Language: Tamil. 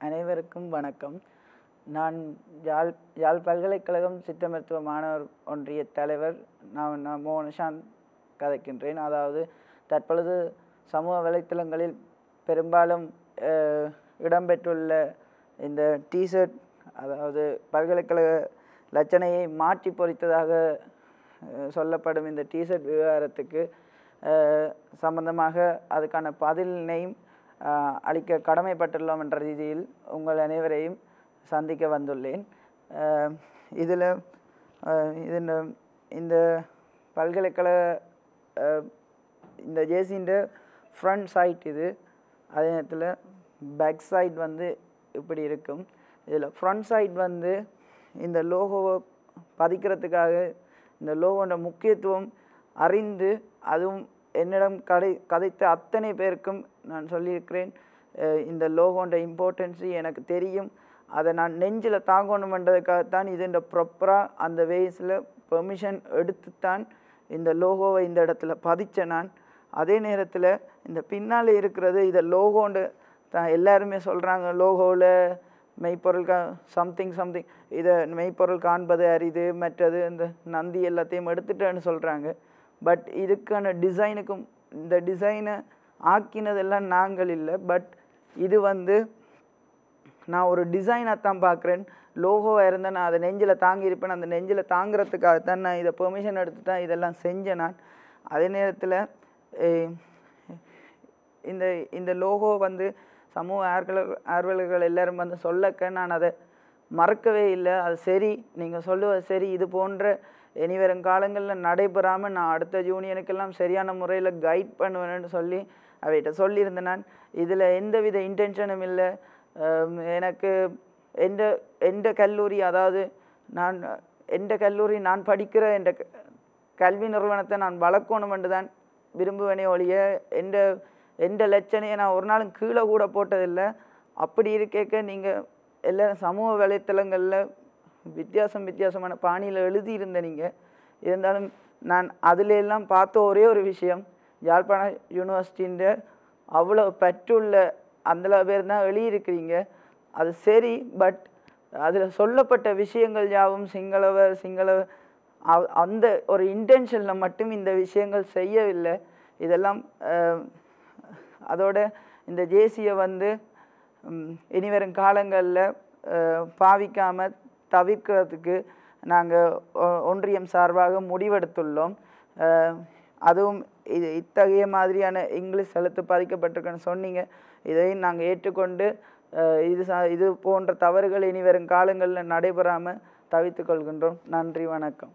அனைவருக்கும் வணக்கம். நான் யாழ் பல்கலைக்கழகம் சித்த மருத்துவ மாணவர் ஒன்றிய தலைவர் நான் மோகனசாந்த் கதைக்கின்றேன். அதாவது தற்பொழுது சமூக வலைத்தளங்களில் பெரும்பாலும் இடம்பெற்றுள்ள இந்த டிஷர்ட், அதாவது பல்கலைக்கழக லட்சணையை மாற்றி பொறித்ததாக சொல்லப்படும் இந்த டிஷர்ட் விவகாரத்துக்கு சம்பந்தமாக அதுக்கான பதிலினையும் அளிக்க கடமைப்பட்டுள்ளோம் என்ற ரீதியில் உங்கள் அனைவரையும் சந்திக்க வந்துள்ளேன். இதில் இந்த பல்கலைக்கழக இந்த ஜேசின்ற ஃப்ரண்ட் சைட் இது, அதே நேரத்தில் பேக் சைட் வந்து இப்படி இருக்கும். இதில் ஃப்ரண்ட் சைட் வந்து இந்த லோகோவை பதிக்கிறதுக்காக இந்த லோகோட முக்கியத்துவம் அறிந்து அதுவும் என்னிடம் கதைத்த அத்தனை பேருக்கும் நான் சொல்லியிருக்கிறேன். இந்த லோகோன்ற இம்பார்ட்டன்ஸு எனக்கு தெரியும், அதை நான் நெஞ்சில் தாங்கணுமென்றதுக்காகத்தான் இது இந்த ப்ராப்பராக அந்த வேஸில் பெர்மிஷன் எடுத்துத்தான் இந்த லோகோவை இந்த இடத்துல பதித்தேன் நான். அதே நேரத்தில் இந்த பின்னால் இருக்கிறது இதை லோகோண்டு தான் எல்லாருமே சொல்கிறாங்க, லோகோவில் மெய்ப்பொருள் சம்திங் இதை மெய்ப்பொருள் காண்பது அரிது, மற்றது இந்த நந்தி எல்லாத்தையும் எடுத்துட்டேன்னு சொல்கிறாங்க. பட் இதுக்கான டிசைனுக்கும் இந்த டிசைனை ஆக்கினதெல்லாம் நாங்கள் இல்லை. பட் இது வந்து நான் ஒரு டிசைனாக தான் பார்க்குறேன். லோகோவாக இருந்தால் நான் அதை நெஞ்சில் தாங்கியிருப்பேன். அந்த நெஞ்சில் தாங்கிறதுக்காகத்தான் நான் இதை பெர்மிஷன் எடுத்து தான் இதெல்லாம் செஞ்சேன் நான். அதே நேரத்தில் இந்த லோகோ வந்து சமூக ஆர்வலர்கள் எல்லோரும் வந்து சொல்லக்க நான் அதை மறக்கவே இல்லை. அது சரி, நீங்கள் சொல்லுவது சரி, இது போன்ற இனி வரும் காலங்களில் நடைபெறாமல் நான் அடுத்த ஜூனியனுக்கெல்லாம் சரியான முறையில் கைட் பண்ணுவேன்னு சொல்லி அவைகிட்ட சொல்லியிருந்தேன் நான். இதில் எந்தவித இன்டென்ஷனும் இல்லை. எனக்கு எந்த கல்லூரி, அதாவது எந்த கல்லூரி நான் படிக்கிற என்ற கல்வி நிறுவனத்தை நான் வளர்க்கணும் என்று தான் விரும்புவேனே ஒழிய எந்த லட்சணையை நான் ஒரு நாளும் கீழே கூட போட்டதில்லை. அப்படி இருக்கேக்க நீங்கள் எல்லோரும் சமூக வலைத்தளங்களில் வித்தியாசமான பாணியில் எழுதியிருந்த நீங்கள் இருந்தாலும் நான் அதில் எல்லாம் பார்த்த ஒரே ஒரு விஷயம், யாழ்ப்பாண யூனிவர்சிட்டின்ற அவ்வளோ பற்றுள்ள அந்த பேர் தான் எழுதியிருக்கிறீங்க. அது சரி, பட் அதில் சொல்லப்பட்ட விஷயங்கள் யாவும் சிங்களவர் அந்த ஒரு இன்டென்ஷனில் மட்டும் இந்த விஷயங்கள் செய்யவில்லை. இதெல்லாம் அதோட இந்த ஜேசியை வந்து இனிவரும் காலங்களில் பாவிக்காமல் தவிர்க்கிறதுக்கு நாங்கள் ஒன்றியம் சார்பாக முடிவெடுத்துள்ளோம். அதுவும் இத்தகைய மாதிரியான இங்கிலீஷ் எழுத்து பதிக்கப்பட்டிருக்குன்னு சொன்னீங்க. இதையும் நாங்கள் ஏற்றுக்கொண்டு இது போன்ற தவறுகள் இனி வரும் காலங்களில் நடைபெறாமல் தவிர்த்து கொள்கின்றோம். நன்றி, வணக்கம்.